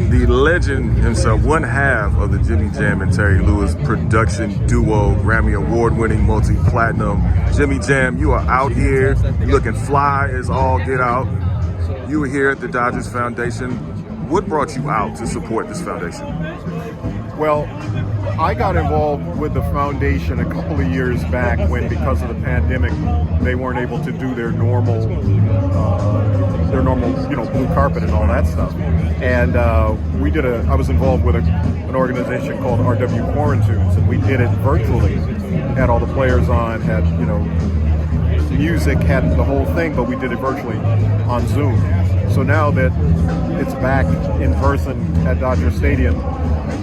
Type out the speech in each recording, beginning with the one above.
The legend himself, one half of the Jimmy Jam and Terry Lewis production duo, Grammy Award-winning multi-platinum. Jimmy Jam, you are out here looking fly as all get out. You were here at the Dodgers Foundation. What brought you out to support this foundation? Well, I got involved with the foundation a couple of years back when, because of the pandemic, they weren't able to do their normal, blue carpet and all that stuff. And I was involved with an organization called RW Quarantunes, and we did it virtually. Had all the players on, had music, had the whole thing, but we did it virtually on Zoom. So now that it's back in person at Dodger Stadium,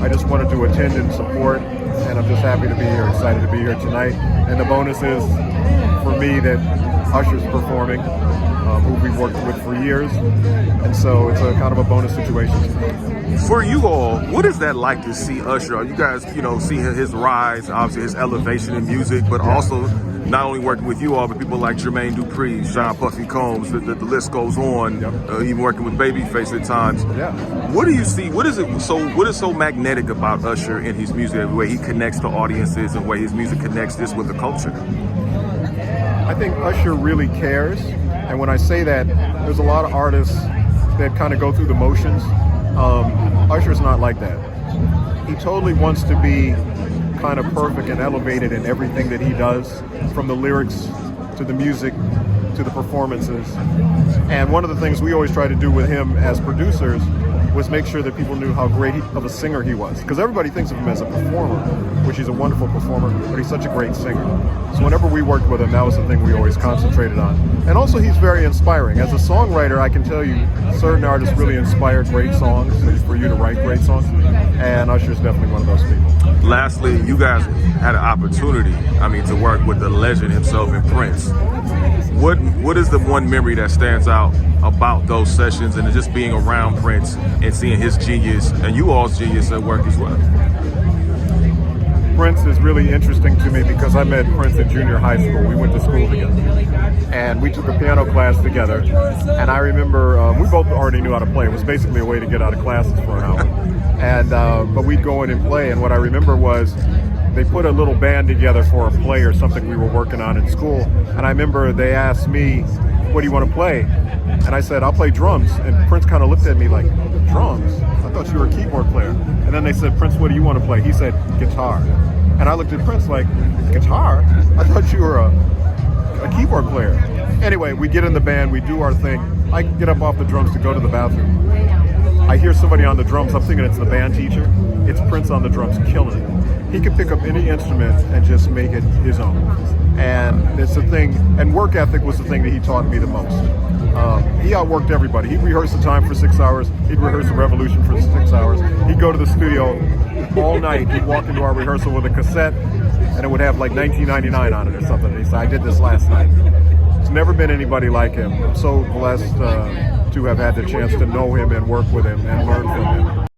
I just wanted to attend and support, and I'm just happy to be here, excited to be here tonight. And the bonus is, for me, that Usher's performing, who we've worked with for years, and so it's a kind of a bonus situation. For you all, what is that like to see Usher? You guys, see his rise, obviously his elevation in music, but also not only working with you all, but people like Jermaine Dupri, Sean Puffy Combs, the list goes on, even working with Babyface at times. Yeah. What do you see? What is so magnetic about Usher in his music, the way he connects to audiences and the way his music connects this with the culture? I think Usher really cares. And when I say that, there's a lot of artists that kind of go through the motions. Usher's not like that. He totally wants to be kind of perfect and elevated in everything that he does, from the lyrics to the music to the performances. And one of the things we always try to do with him as producers was make sure that people knew how great of a singer he was. Because everybody thinks of him as a performer, which he's a wonderful performer, but he's such a great singer. So whenever we worked with him, that was the thing we always concentrated on. And also, he's very inspiring. As a songwriter, I can tell you, certain artists really inspire great songs, for you to write great songs, and Usher's definitely one of those people. Lastly, you guys had an opportunity, to work with the legend himself in Prince. What is the one memory that stands out about those sessions and just being around Prince and seeing his genius and you all's genius at work as well? Prince is really interesting to me because I met Prince in junior high school. We went to school together, and we took a piano class together. And I remember we both already knew how to play. It was basically a way to get out of classes for an hour. And but we'd go in and play. And what I remember was they put a little band together for a play or something we were working on in school. And I remember they asked me, "What do you want to play?" And I said, "I'll play drums." And Prince kind of looked at me like, "Drums? I thought you were a keyboard player." And then they said, "Prince, what do you want to play?" He said, "Guitar." And I looked at Prince like, "Guitar? I thought you were a keyboard player." Anyway, we get in the band, we do our thing. I get up off the drums to go to the bathroom. I hear somebody on the drums. I'm thinking it's the band teacher. It's Prince on the drums, killing it. He could pick up any instrument and just make it his own. And it's the thing, and work ethic was the thing that he taught me the most. He outworked everybody. He'd rehearse the time for 6 hours. He'd rehearse the Revolution for 6 hours. He'd go to the studio all night. He'd walk into our rehearsal with a cassette, and it would have like 1999 on it or something. And he said, "I did this last night." There's never been anybody like him. I'm so blessed to have had the chance to know him and work with him and learn from him.